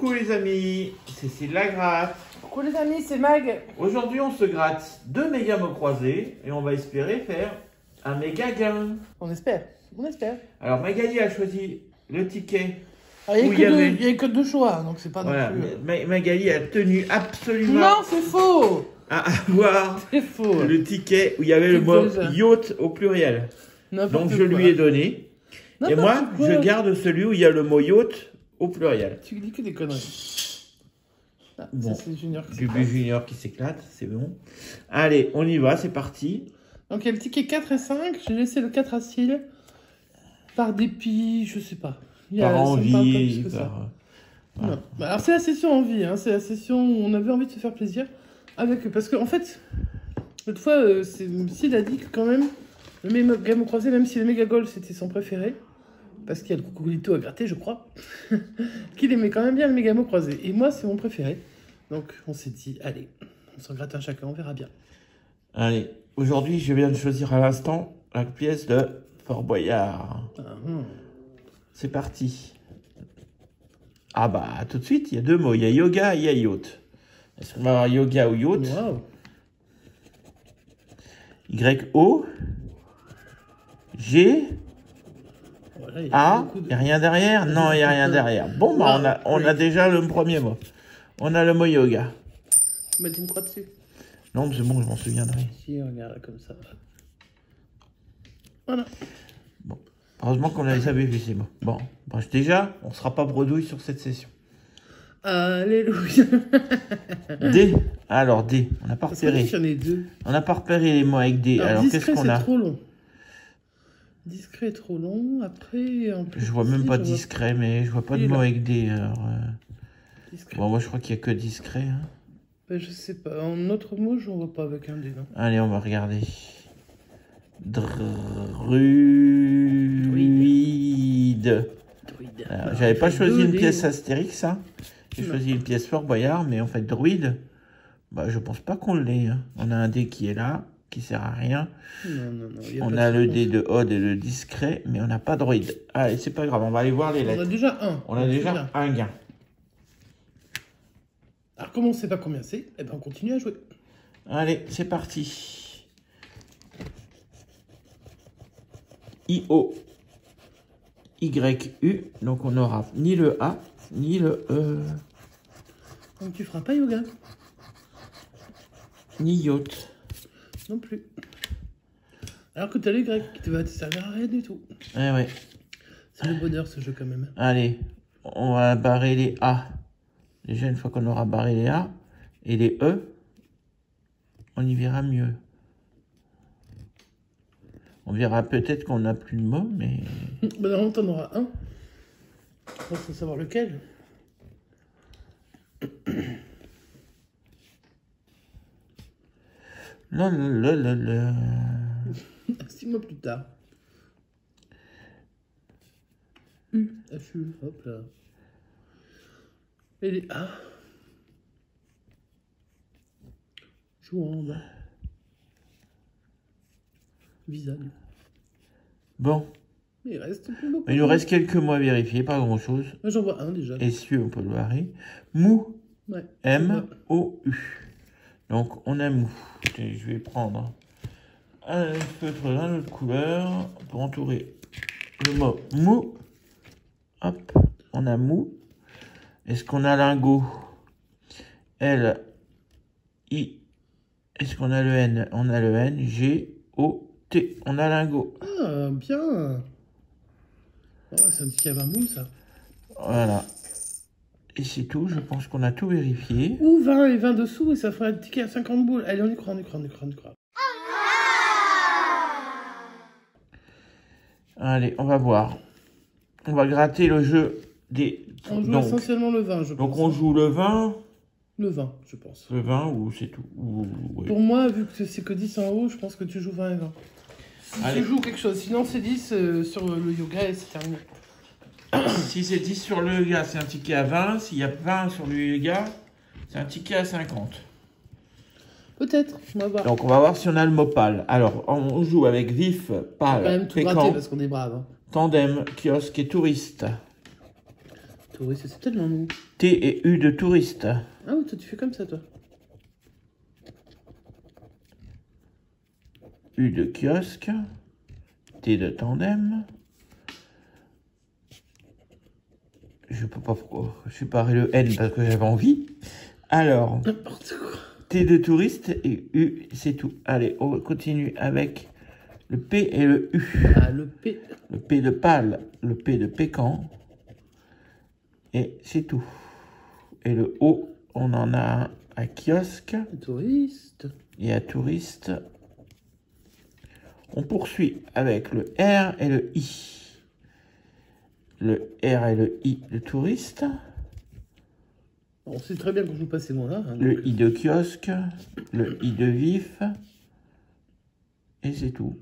Coucou les amis, c'est Cécile la gratte. Coucou les amis, c'est Mag. Aujourd'hui on se gratte 2 méga mots croisés et on va espérer faire un méga gain. On espère, on espère. Alors Magali a choisi le ticket. Alors, il n'y a que deux choix, donc c'est pas Voilà, non plus... Magali a tenu absolument Non, c'est faux. à avoir C'est faux. le ticket où il y avait le mot yacht au pluriel. Donc je lui ai donné. Et moi, je garde celui où il y a le mot yacht au pluriel. Tu dis que des conneries. Ah, bon, c'est Junior qui s'éclate, c'est bon. Allez, on y va, c'est parti. Donc il y a le ticket 4 et 5. J'ai laissé le 4 à Cile. Par dépit, je sais pas. Par envie. Non. Alors c'est la session envie, hein. C'est la session où on avait envie de se faire plaisir. Parce qu'en fait, l'autre fois, Cile a dit que quand même, le méga mot croisé, même si le méga gold c'était son préféré, parce qu'il y a le cucullito à gratter, je crois, qu'il aimait quand même bien le méga mot croisé. Et moi, c'est mon préféré. Donc, on s'est dit, allez, on s'en gratte un chacun, on verra bien. Allez, aujourd'hui, je viens de choisir à l'instant la pièce de Fort Boyard. C'est parti. Ah bah, tout de suite, il y a deux mots. Il y a yoga et il y a yacht. Est-ce qu'on va avoir yoga ou yacht? Wow. Y-O. G. Voilà, Il n'y a rien derrière? Non, il n'y a rien derrière. Bon, bah, on a déjà le premier mot. On a le mot yoga. Tu m'as dit une croix dessus? Non, c'est bon, je m'en souviendrai. Si, regarde, comme ça. Voilà. Bon, heureusement qu'on les avait vus, ces mots. Bon, déjà, on ne sera pas bredouille sur cette session. Alléluia. D. Alors, D. On n'a pas repéré. J'en ai deux. On n'a pas repéré les mots avec D. Alors qu'est-ce qu'on a? Trop long. Discret, trop long. Après, je vois même pas discret, mais je vois pas de mots avec D. Alors, bon, moi, je crois qu'il n'y a que discret. Hein. Ben, je sais pas. En autre mot, je n'en vois pas avec un D, non. Allez, on va regarder. Druide. J'avais pas choisi une pièce Astérix, ça. J'ai choisi une pièce Fort Boyard, mais en fait, druide, bah, je pense pas qu'on l'ait. Hein. On a un D qui est là, qui sert à rien. Non. On a le D de Odd et le discret, mais on n'a pas druide. Allez, c'est pas grave, on va aller voir les lettres. On a déjà un. On a déjà un gain. Alors, comme on sait pas combien c'est, eh ben, on continue à jouer. Allez, c'est parti. I-O. Y-U. Donc, on n'aura ni le A, ni le E. Donc, tu feras pas yoga. Ni yacht. Non plus. Alors que tu as le grec qui va te servir à rien du tout. Ouais. C'est le bonheur, ce jeu, quand même. Allez, on va barrer les A. Déjà, une fois qu'on aura barré les A et les E, on y verra mieux. On verra peut-être qu'on n'a plus de mots, mais... Ben, normalement, t'en auras un. Il faut savoir lequel. 6 mois plus tard. F-U, hop là. Et les A. Jouant, Visage. Bon. Il reste plus beaucoup. Il nous reste quelques mots à vérifier, pas grand-chose. Moi, j'en vois un déjà. Essieu, on peut le barrer. Mou. Ouais. M-O-U. Donc, on a mou. Je vais prendre un feutre d'une autre couleur pour entourer le mot mou. Hop, on a mou. Est-ce qu'on a lingot? L, I. Est-ce qu'on a le N? On a le N, G, O, T. On a lingot. Ah, bien. Oh, c'est un ticket à 20 boules, ça. Voilà. Et c'est tout, je pense qu'on a tout vérifié. Ou 20 et 20 dessous, et ça fera un ticket à 50 boules. Allez, on y croit. Allez, on va voir. On va gratter le jeu des... On joue essentiellement le 20, je pense. Donc on joue le 20. Le 20, je pense. Le 20 ou c'est tout oui. Pour moi, vu que c'est que 10 en haut, je pense que tu joues 20 et 20. Si tu joues quelque chose, sinon c'est 10 sur le yoga et c'est terminé. Si c'est 10 sur le yoga, c'est un ticket à 20. S'il y a 20 sur le yoga, c'est un ticket à 50. Peut-être, on va voir. Donc on va voir si on a le mot pâle. Alors, on joue avec vif, pâle, quand même tout pécan, gratter parce qu'on est brave. Hein. tandem, kiosque et touriste. Touriste, c'est tellement nous. T et U de touriste. Ah oui, toi, tu fais comme ça, toi. U de kiosque. T de tandem. Je peux pas pourquoi. Je suis paré le N parce que j'avais envie. Alors, N'importe quoi. T de touriste et U, c'est tout. Allez, on continue avec le P et le U. Ah, le P. Le P de pâle, le P de pécan. Et c'est tout. Et le O, on en a un à kiosque Touriste. et à touriste. On poursuit avec le R et le I. Le R et le I de touriste. On sait très bien qu'on joue pas ces mots-là. Hein, Le donc... I de kiosque. Le I de vif. Et c'est tout.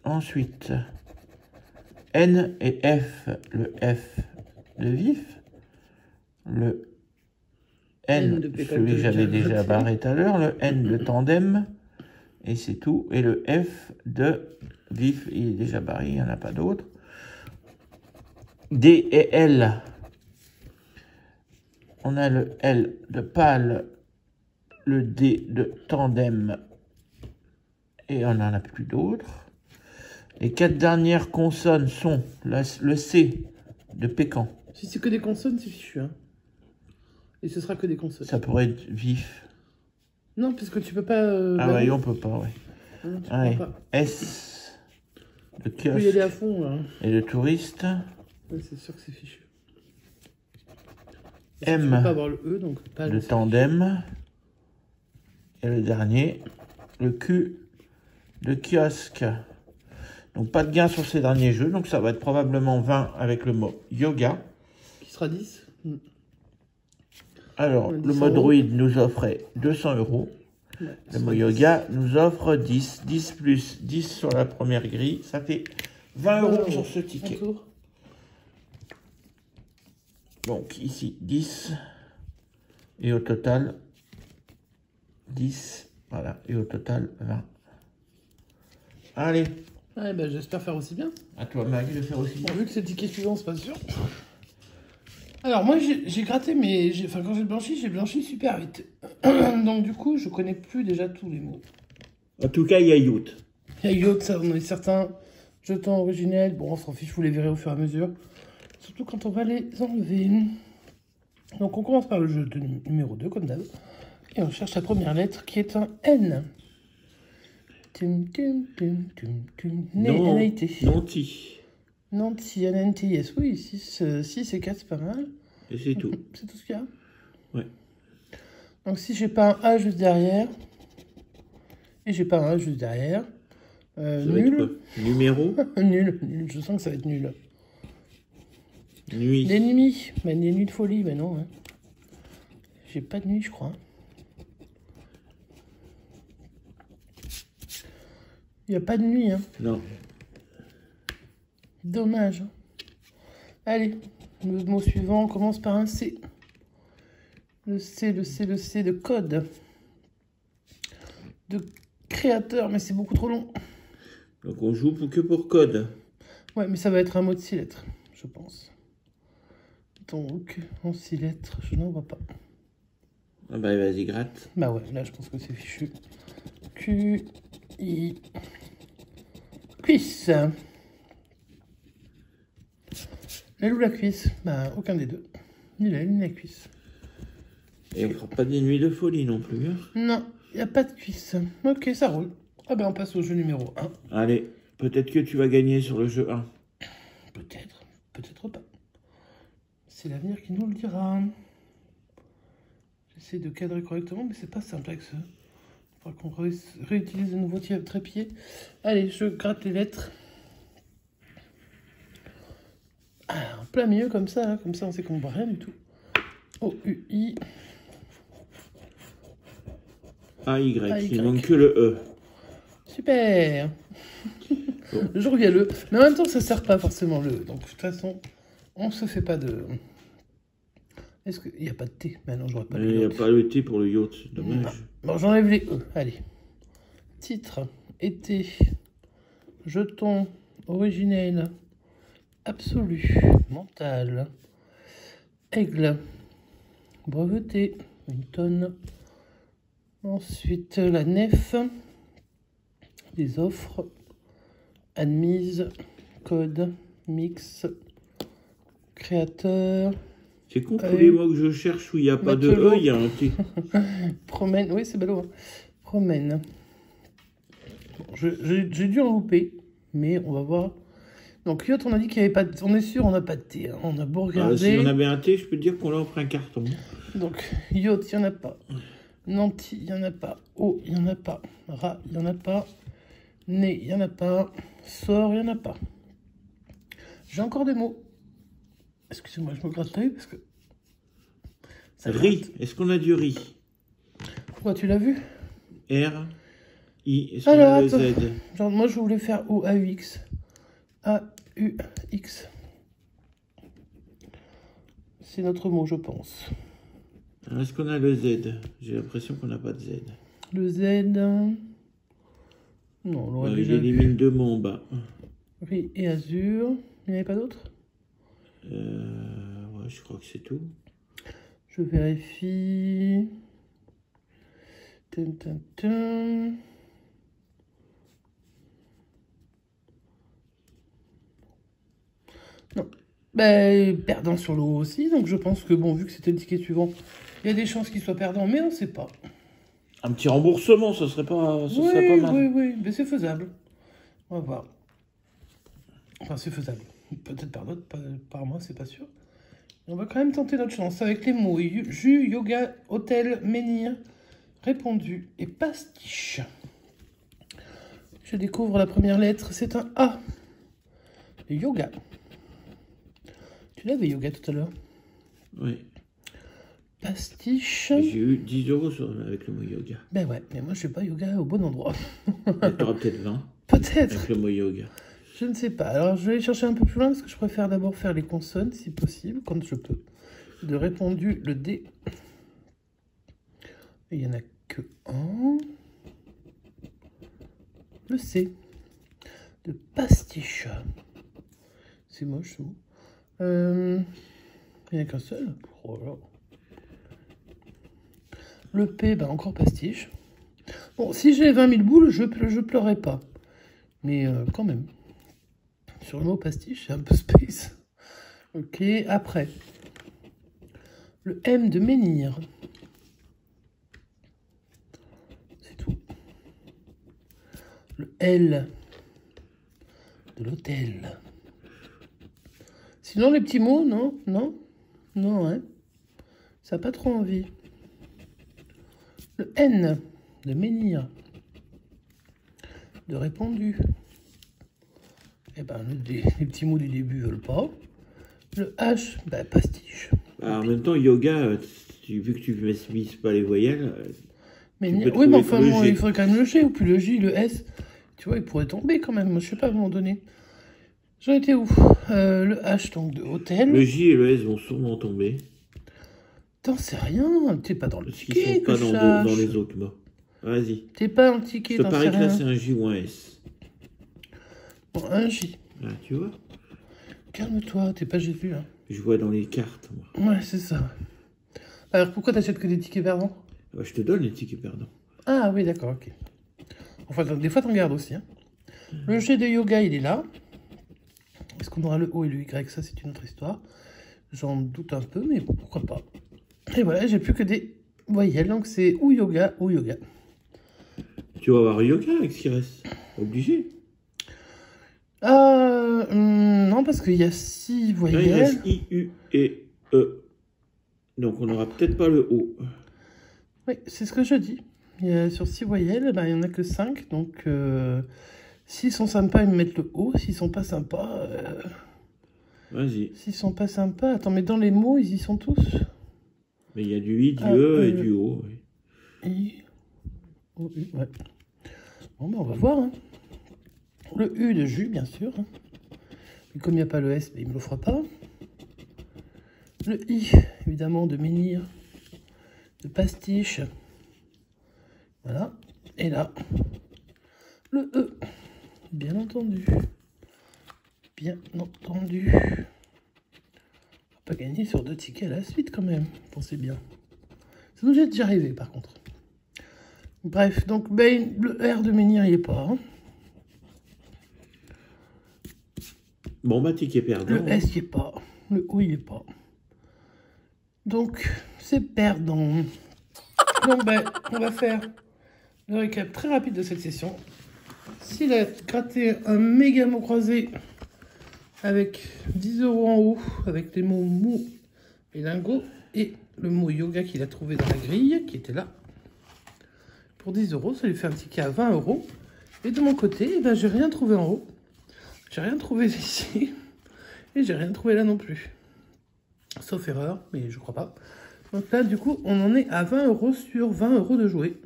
Ensuite, N et F. Le F de vif. Le N, celui que j'avais déjà barré tout à l'heure. Le N de tandem. Et c'est tout. Et le F de vif, il est déjà barré, il n'y en a pas d'autre. D et L. On a le L de pâle, le D de tandem, et on n'en a plus d'autres. Les 4 dernières consonnes sont le C de pécan. Si c'est que des consonnes, c'est fichu. Hein. Et ce sera que des consonnes. Ça pourrait être vif. Non, parce que tu peux pas... ah ouais, on peut pas, ouais. Non, tu Allez, peux pas. S de Tu peux y aller kiosque à fond, là. et de touriste. Ouais, c'est sûr que c'est fichu. M tu peux pas avoir le E, donc pas de le tandem. Et le dernier, le Q de kiosque. Donc pas de gain sur ces derniers jeux. Donc ça va être probablement 20 avec le mot yoga. Qui sera 10. Alors, Ouais, le mot druide nous offrait 200 €. Ouais, Le mot yoga nous offre 10. 10 plus 10 sur la première grille. Ça fait 20 € sur ce ticket. Donc ici 10. Et au total 10. Voilà. Et au total 20. Allez. Ouais, bah, j'espère faire aussi bien. À toi, Maggie, de faire aussi bien. Bon, vu que c'est le ticket suivant, c'est pas sûr. Alors, moi, j'ai gratté, mais quand j'ai blanchi super vite. Donc, du coup, je connais plus déjà tous les mots. En tout cas, il y a Youth. Il y a Yacht, ça, on en est certain. Jetons originels, bon, on s'en fiche, vous les verrez au fur et à mesure. Surtout quand on va les enlever. Donc, on commence par le jeu de numéro 2, comme d'hab. Et on cherche la première lettre, qui est un N. Tum, tum, tum, tum, tum. Non, N-A-I-T. Nanti. Nanti, N-N-T-I-S. Oui, 6 et 4, c'est pas mal. Et c'est tout. C'est tout ce qu'il y a. Ouais. Donc si j'ai pas un A juste derrière, et j'ai pas un A juste derrière, nul. Numéro. Nul, je sens que ça va être nul. Nuit. Des nuits, des nuits de folie, mais non. Hein. J'ai pas de nuit, je crois. Il n'y a pas de nuit, hein. Non. Dommage. Allez, le mot suivant commence par un C. Le C de code. De créateur, mais c'est beaucoup trop long. Donc on joue que pour code. Ouais, mais ça va être un mot de 6 lettres, je pense. Donc, en 6 lettres, je n'en vois pas. Ah bah vas-y, gratte. Bah ouais, là je pense que c'est fichu. Q, I, cuisse. L'aile ou la cuisse? Bah aucun des deux. Ni l'aile ni la cuisse. Et on fera pas des nuits de folie non plus. Hein. Non, il n'y a pas de cuisse. Ok, ça roule. Ah ben on passe au jeu numéro 1. Allez, peut-être que tu vas gagner sur le jeu 1. Peut-être, peut-être pas. C'est l'avenir qui nous le dira. J'essaie de cadrer correctement, mais c'est pas simple avec ça. Il faudra qu'on réutilise de nouveau trépied. Allez, je gratte les lettres. Ah, en plein milieu comme ça, on sait qu'on voit rien du tout. O-U-I. A-Y, il manque que le E. Super. Bon. Le jour où il y a le... Mais en même temps, ça sert pas forcément le... Donc, de toute façon, on se fait pas de... Est-ce qu'il n'y a pas de T? Mais non, j'aurais pas le Il n'y a pas le T pour le yacht, c'est dommage. Bon, j'enlève les E. Allez. Titre, été, jeton, originel, absolu, mental, Aigle. Breveté. Une tonne. Ensuite, la nef. Des offres. Admise. Code. Mix. Créateur. C'est con, tous les mots que je cherche où il n'y a pas de E, il y a un T. Promène. Oui, c'est ballot. Hein. Promène. Bon, j'ai dû en louper, mais on va voir. Donc, yacht, on a dit qu'il n'y avait pas de... On est sûr, on n'a pas de T. Hein. On a beau regarder. Si on avait un T, je peux te dire qu'on l'a pris un carton. Donc, yacht, il n'y en a pas. Nanti, il n'y en a pas. O, il n'y en a pas. Rat, il n'y en a pas. Né, il n'y en a pas. Sort, il n'y en a pas. J'ai encore des mots. Excusez-moi, je me gratte l'œil parce que... Riz, est-ce qu'on a du riz? Pourquoi, tu l'as vu? R, I, est-ce qu'on Alors, a le attends. Z? Genre, moi, je voulais faire O-A-U-X. A-U-X. C'est notre mot, je pense. Alors, est-ce qu'on a le Z? J'ai l'impression qu'on n'a pas de Z. Le Z... Non, on l'aurait déjà Il vu. élimine deux mots en bas. Riz et azur. Il n'y avait pas d'autre? Ouais, je crois que c'est tout. Je vérifie. Tum, tum, tum. Non. Ben, perdant sur l'eau aussi. Donc je pense que, bon, vu que c'était le ticket suivant, il y a des chances qu'il soit perdant, mais on ne sait pas. Un petit remboursement, ça serait pas, ça serait pas mal. Oui, mais c'est faisable. On va voir. Enfin, c'est faisable. Peut-être par d'autres, par moi, c'est pas sûr. On va quand même tenter notre chance avec les mots jus, yoga, hôtel, menhir, répondu et pastiche. Je découvre la première lettre, c'est un A. Yoga. Tu l'avais yoga tout à l'heure? Oui. Pastiche. J'ai eu 10 € avec le mot yoga. Ben ouais, mais moi je fais pas yoga au bon endroit. T'auras peut-être 20 Peut-être. avec le mot yoga. Je ne sais pas. Alors, je vais aller chercher un peu plus loin parce que je préfère d'abord faire les consonnes, si possible, quand je peux. De répondu, le D. Et il n'y en a que un. Le C. De pastiche. C'est moche, ce mot. Il n'y en a qu'un seul. Oh là. Le P, ben encore pastiche. Bon, si j'ai 20 000 boules, je pleurerai pas. Mais quand même. Sur le mot pastiche, c'est un peu space. Ok, après. Le M de menhir. C'est tout. Le L de l'hôtel. Sinon, les petits mots, non? Non? Non, hein? Ça n'a pas trop envie. Le N de menhir. De répondu. Eh ben, les petits mots du début veulent pas. Le H, ben, pastiche. En même temps, yoga, vu que tu ne mises pas les voyelles... Oui, mais enfin, bon, il faudrait quand même le G, ou puis le J, le S. Tu vois, il pourrait tomber quand même. Moi, je sais pas, à un moment donné. J'en étais où? Le H, donc, de hôtel. Le J et le S vont sûrement tomber. T'en sais rien. T'es pas dans le ticket, parce qu'ils sont pas dans les autres mots. Vas-y. T'es pas dans le ticket, je te parie que là, c'est un J ou un S. Bon, un J. Là, tu vois? Calme-toi, t'es pas Jésus, hein. Je vois dans les cartes, moi. Ouais, c'est ça. Alors, pourquoi t'achètes que des tickets perdants? Bah, je te donne les tickets perdants. Ah oui, d'accord, ok. Enfin, des fois, t'en gardes aussi, hein. Le G de yoga, il est là. Est-ce qu'on aura le O et le Y? Ça, c'est une autre histoire. J'en doute un peu, mais pourquoi pas. Et voilà, j'ai plus que des voyelles, donc c'est ou yoga ou yoga. Tu vas avoir yoga avec ce qui reste. Obligé. Non, parce qu'il y a 6 voyelles. Il reste I, U et E. Donc, on n'aura peut-être pas le O. Oui, c'est ce que je dis. Sur 6 voyelles, ben, il n'y en a que 5. Donc, s'ils sont sympas, ils me mettent le O. S'ils sont pas sympas... Vas-y. S'ils sont pas sympas... Attends, mais dans les mots, ils y sont tous. Mais il y a du I, du E et du O. Oui. I, O, U, ouais. Bon, ben, on va voir. Hein. Le U de jus, bien sûr. Hein. Et comme il n'y a pas le S, ben, il ne me l'offre pas. Le I, évidemment, de menhir, de pastiche. Voilà. Et là, le E, bien entendu. Bien entendu. On va pas gagner sur 2 tickets à la suite quand même. Pensez bien. Ça nous est déjà arrivé par contre. Bref, donc Bane, le R de Menhir, il n'y est pas. Hein. Bon, bah, ticket perdant. Le S, il n'y est pas. Le O, il n'y est pas. Donc, c'est perdant. Donc, ben, on va faire le récap très rapide de cette session. S'il a gratté un méga mot croisé avec 10 € en haut, avec les mots mou et lingot, et le mot yoga qu'il a trouvé dans la grille, qui était là, pour 10 €, ça lui fait un ticket à 20 €. Et de mon côté, eh ben, j'ai rien trouvé en haut. J'ai rien trouvé ici. Et j'ai rien trouvé là non plus. Sauf erreur, mais je crois pas. Donc là, du coup, on en est à 20 € sur 20 € de jouer.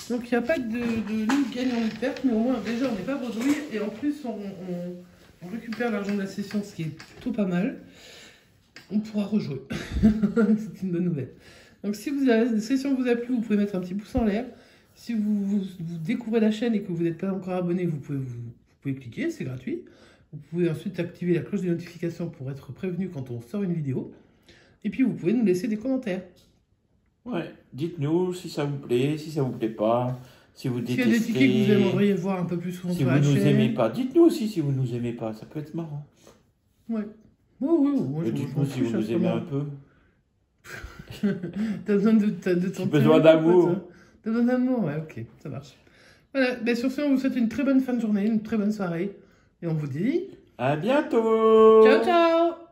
Donc il n'y a pas de ligne gagnant ni de perte, mais au moins déjà on n'est pas bredouille. Et en plus, on récupère l'argent de la session, ce qui est plutôt pas mal. On pourra rejouer. C'est une bonne nouvelle. Donc si la session vous a plu, vous pouvez mettre un petit pouce en l'air. Si vous découvrez la chaîne et que vous n'êtes pas encore abonné, vous pouvez cliquer, c'est gratuit. Vous pouvez ensuite activer la cloche de notification pour être prévenu quand on sort une vidéo. Et puis vous pouvez nous laisser des commentaires. Ouais, dites-nous si ça vous plaît, si ça vous plaît pas, si vous détestez. S'il y a des tickets que vous aimeriez voir un peu plus souvent si sur vous la chaîne. nous aimez pas, dites-nous aussi si vous nous aimez pas, ça peut être marrant. Ouais. Oui, moi Dites-nous si vous nous aimez un peu. T'as besoin de ton besoin d'amour. T'as besoin d'amour, ouais, ok, ça marche. Voilà, ben sur ce, on vous souhaite une très bonne fin de journée, une très bonne soirée. Et on vous dit... À bientôt. Ciao, ciao.